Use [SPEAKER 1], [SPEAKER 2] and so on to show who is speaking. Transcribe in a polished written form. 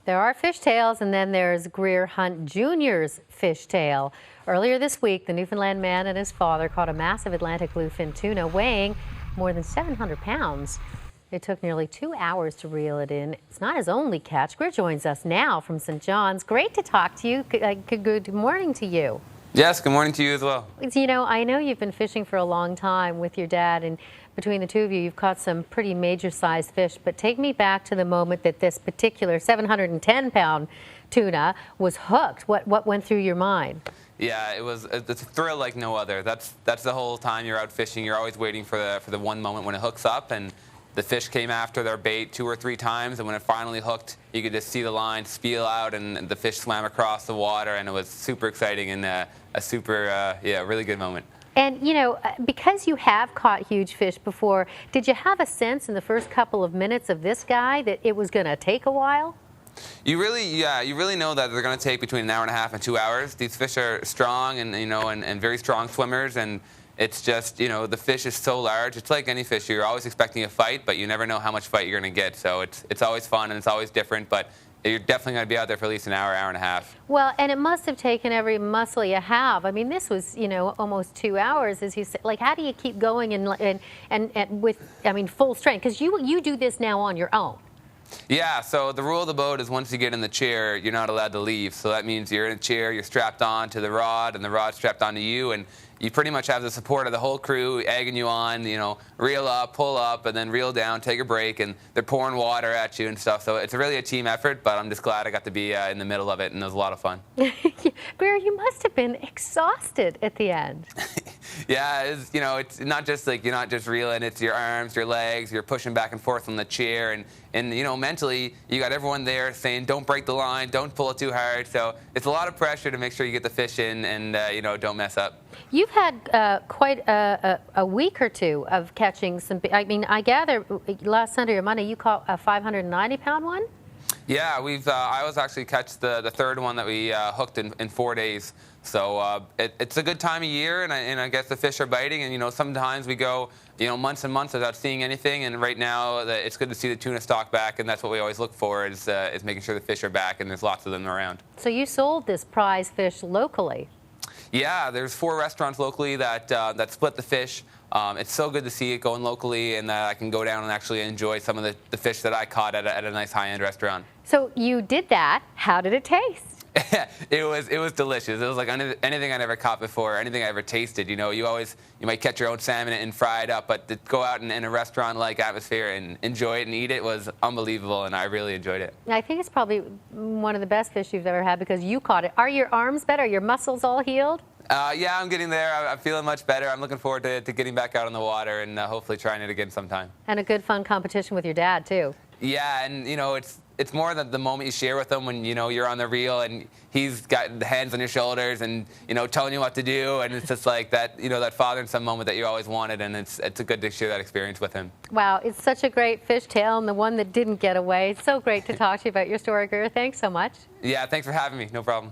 [SPEAKER 1] There are fishtails, and then there's Greer Hunt Jr.'s fishtail. Earlier this week, the Newfoundland man and his father caught a massive Atlantic bluefin tuna weighing more than 700 pounds. It took nearly 2 hours to reel it in. It's not his only catch. Greer joins us now from St. John's. Great to talk to you. Good morning to you.
[SPEAKER 2] Yes, good morning to you as well.
[SPEAKER 1] You know, I know you've been fishing for a long time with your dad, and between the two of you, you've caught some pretty major-sized fish. But take me back to the moment that this particular 710-pound tuna was hooked. What went through your mind?
[SPEAKER 2] Yeah, it's a thrill like no other. That's the whole time you're out fishing. You're always waiting for the one moment when it hooks up, and the fish came after their bait 2 or 3 times, and when it finally hooked, you could just see the line spiel out, and the fish swam across the water, and it was super exciting and a super, really good moment. And, you know,
[SPEAKER 1] because you have caught huge fish before, did you have a sense in the first couple of minutes of this guy that it was going to take a while?
[SPEAKER 2] You really know that they're going to take between 1.5 hours and 2 hours. These fish are strong and very strong swimmers, and it's just, the fish is so large. It's like any fish. You're always expecting a fight, but you never know how much fight you're going to get. So it's always fun and it's always different, but you're definitely going to be out there for at least 1 hour, 1.5 hours.
[SPEAKER 1] Well, and it must have taken every muscle you have. I mean, this was, almost 2 hours, as you said. Like, how do you keep going and with, full strength? Because you do this now on your own.
[SPEAKER 2] Yeah, so the rule of the boat is once you get in the chair, you're not allowed to leave. So that means you're in a chair, you're strapped on to the rod, and the rod's strapped onto you, and you pretty much have the support of the whole crew egging you on, reel up, pull up, and then reel down, take a break, and they're pouring water at you and stuff. So it's really a team effort, but I'm just glad I got to be in the middle of it, and it was a lot of fun.
[SPEAKER 1] Greer, you must have been exhausted at the end.
[SPEAKER 2] Yeah, it's not just like you're not just reeling, it's your arms, your legs, you're pushing back and forth on the chair, and mentally you got everyone there saying don't break the line, don't pull it too hard. So it's a lot of pressure to make sure you get the fish in and don't mess up.
[SPEAKER 1] You've had quite a week or two of catching some. I gather last Sunday or Monday you caught a 590-pound one.
[SPEAKER 2] Yeah, I was actually catch the third one that we hooked in 4 days. So it's a good time of year, and I guess the fish are biting. And sometimes we go months and months without seeing anything. And right now it's good to see the tuna stock back, and that's what we always look for is making sure the fish are back, and there's lots of them around.
[SPEAKER 1] So you sold this prize fish locally?
[SPEAKER 2] Yeah, there's 4 restaurants locally that split the fish. It's so good to see it going locally, and that I can go down and actually enjoy some of the fish that I caught at a nice high-end restaurant.
[SPEAKER 1] So you did that. How did it taste?
[SPEAKER 2] It was delicious. It was like anything I never caught before, anything I ever tasted. You might catch your own salmon and fry it up, but to go out in a restaurant-like atmosphere and enjoy it and eat it was unbelievable, and I really enjoyed it.
[SPEAKER 1] I think it's probably one of the best fish you've ever had because you caught it. Are your arms better? Are your muscles all healed?
[SPEAKER 2] Yeah, I'm getting there. I'm feeling much better. I'm looking forward to getting back out on the water and hopefully trying it again sometime.
[SPEAKER 1] And a good, fun competition with your dad, too.
[SPEAKER 2] Yeah, and, it's more than the moment you share with him when, you're on the reel and he's got the hands on your shoulders and, telling you what to do. And it's just like that, that father and son moment that you always wanted. And it's good to share that experience with him. Wow,
[SPEAKER 1] it's such a great fish tale and the one that didn't get away. It's so great to talk to you about your story, Greer. Thanks so much.
[SPEAKER 2] Yeah, thanks for having me. No problem.